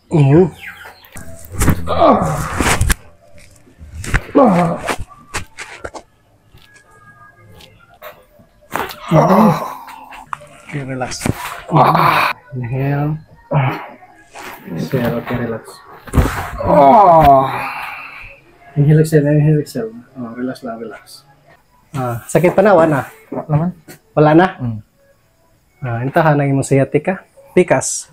Mhm. Okay, relax. Inhale. Exhale. Okay, relax. Inhale, exhale. Inhale, exhale. Oh, relax lang, relax. Sakit pa na, wala na? Naman. Wala na? Mm. Intahan na yung sciatica. Pikas.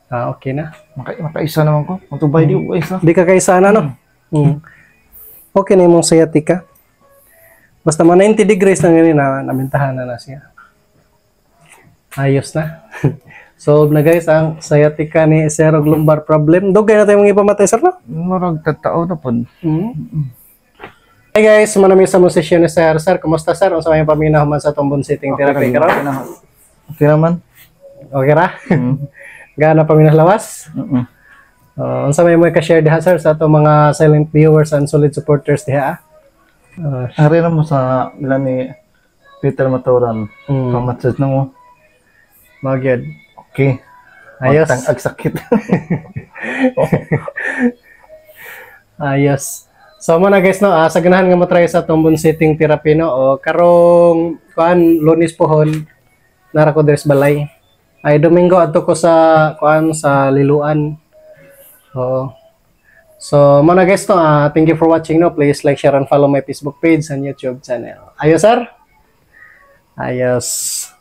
Okay na. Makaisa naman ko. Ang tubay di ko isa. Di ka kaisa na, no? Okay na yung sciatica. Basta mga 90 degrees na ngayon namintahan na siya. Ayos na. So na guys, ang sciatica ni Sir og lumbar problem. Dugay na tayo mga ipamatay, sir, no? Murag tatao na po. Hey guys, manami sa mga session ni Sir. Sir, kumusta, sir? Unsa may paminahuman sa tumbon sitting therapy karon? Okay naman. Okay ra? Gana paminahlawas? Unsa may mo ka-share diha, sir, sa atong mga silent viewers and solid supporters diha? Ari na mo sa ilan ni Peter Maturan. Pamatsad na mo. Magyod. Okay. Ayos. Ag sakit. Ayos. So mo na guys, no, sa ganahan nga matry sa tumbon sitting therapy, no, o karong Lunes pohon nara ko dres balay. Ay Domingo adto ko sa sa Liluan. Oo. So mo na guys, no, thank you for watching, no. Please like, share and follow my Facebook page and YouTube channel. Ayos, sir. Ayos.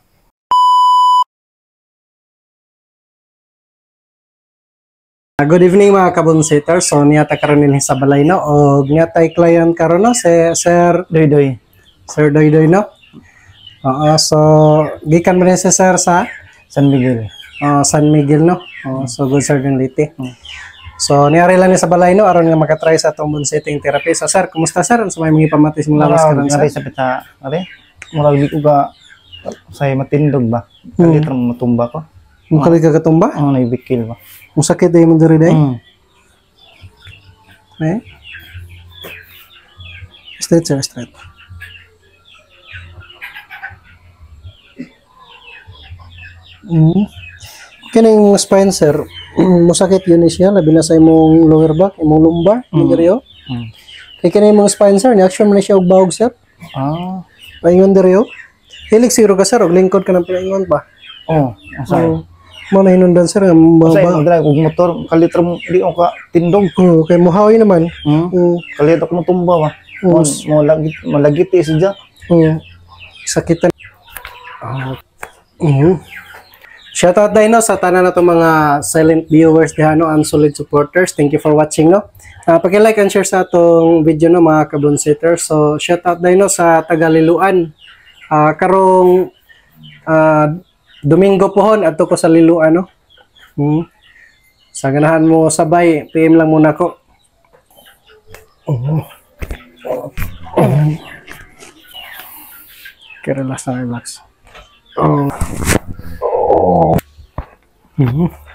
Good evening mga kabonsiters. So niyata karon din sa balay, no, og niyatay client karon, no, si Sir Doy. Sir Doy, no. So gikan man si Sir sa San Miguel. San Miguel, no. So good sir din dito. So niyari lang ni sa balay, no, aron nga makatry sa tumbon sitting therapy. So sir, kumusta, sir? Sa may mga pamatis mo lawas karon, sir? Sa pita. Ari. Murag di ko ba say matindog ba? Kalit ra matumba ko. Mo kali ka katumba? Naibikil ba? Mo sakit day mo diri day? Straight, sir, straight. Kini yung spine, sir. Musakit yun siya, labi na sa imong lower back, imong lumbar, diri yo. Kay kini yung spine, sir, ni-action man siya og bahog, sir. Paingon diri yo. Hilig siguro ka, sir, og lingkod ka ng paingon pa. Asa. Mo na hinundan, sir, Sa mababa. drive og motor, kalit ra mo di ka tindog. Kay muhawi naman. Kalit ako matumba ba? Mo lagit siya. Sakitan. Shoutout dahil, no, sa tanan na itong mga silent viewers diha, no, and solid supporters. Thank you for watching, no. Paki-like and share sa atong video, no, mga kabonsiters. So shoutout dahil, no, sa Tagaliluan. Karong Domingo pohon adto ko sa Liluan, no. Sa ganahan mo sabay, PM lang muna ko. Okay, relax na, relax.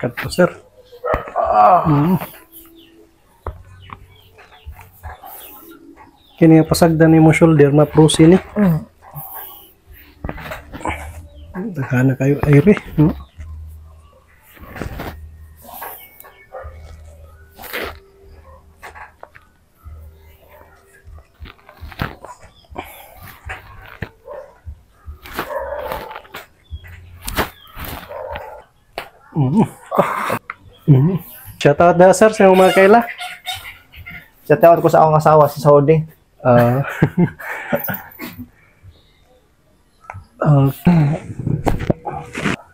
Cut po, sir. Kini nga pasagdan ni mo shoulder, ma-prusi ni. Daghan na kayo aire, no? Shoutout na, sir, sa mga kaila. Shoutout ko sa akong asawa sa Saudi. Okay.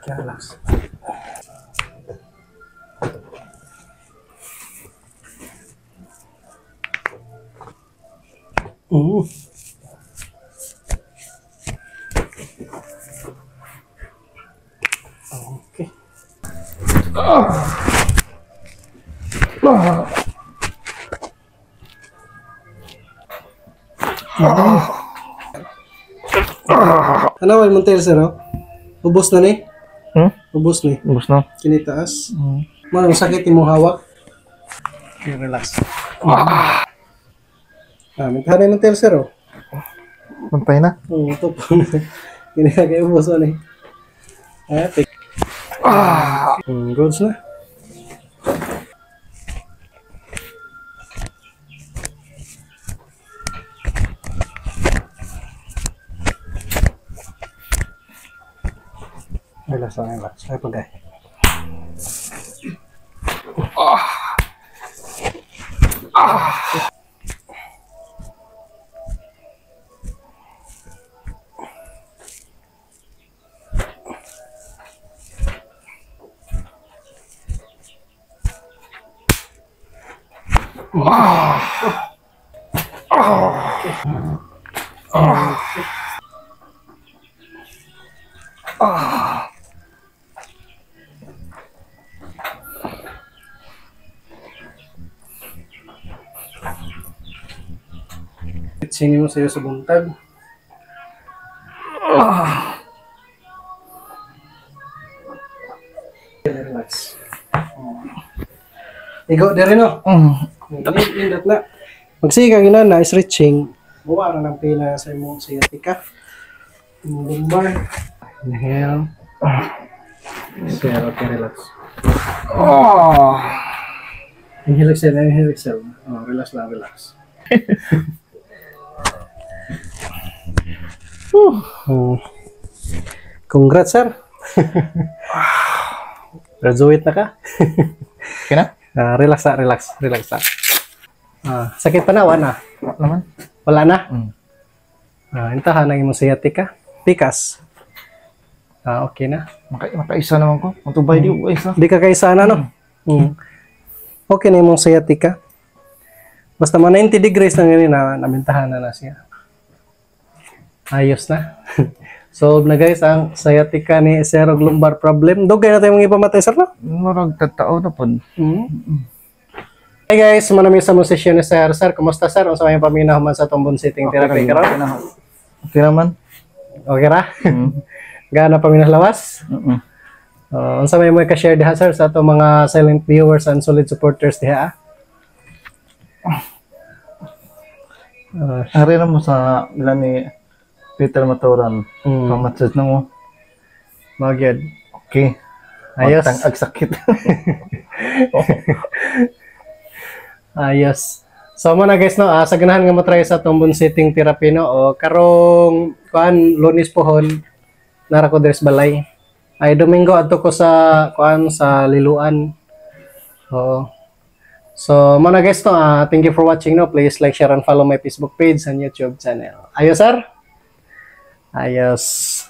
Relax. Okay. Ano ay Montel, sir, oh? Ubos na ni? Ubos ni? Ubos na. Kinitaas? Ano, sakit yung hawak? Okay, relax. Maghanay Montel, sir, oh? Pantay na. Ito po. Kinagay ubos na ni. Goods na. relax lang, relax. Ay, pagay. Singin mo sa'yo sa buntag. Relax. Igo di rin, no? Indot na. Magsiga gina na stretching. Buwa na ng pila sa imong sciatica. Lumbar. Inhale. Exhale. Okay, relax. Inhale, exhale. Inhale, exhale. Oh, relax lang, relax. Congrats, sir. Graduate na ka. Okay na? Relax na, relax. Relax na. Sakit pa na, wala na. Naman? Wala na? Mm. Intahan na yung sciatica. Pikas. Okay na. Makaisa naman ko. Matubay di ko isa. Di ka kaisa na, no? Okay na yung sciatica. Basta mga 90 degrees na ganyan namintahan na siya. Ayos na. Solve na guys ang sciatica ni Sir og lumbar problem. Dugay na tayo mga ipamatay, sir, no? Marag tatao na po. Hey guys, manami sa mong session ni Sir. Sir, kumusta, sir? Unsa may paminahuman sa tombon sitting therapy karon? Okay naman. Okay ra? Gaano paminahlawas? Unsa may mo ka-share diha, sir, sa atong mga silent viewers and solid supporters diha? Ari na mo sa ilan ni Peter Maturan. Pamatsad na mo. Magyod. Okay. Ayos. Magtang agsakit. Ayos. So mo na guys, no, sa ganahan nga mo-try sa tombon sitting therapy, no, o karong kuan Lunes pohon nara ko deres balay. Ay Domingo adto ko sa kuan sa Liluan. So mo na guys, no, thank you for watching, no. Please like, share and follow my Facebook page and YouTube channel. Ayos, sir. Ayos.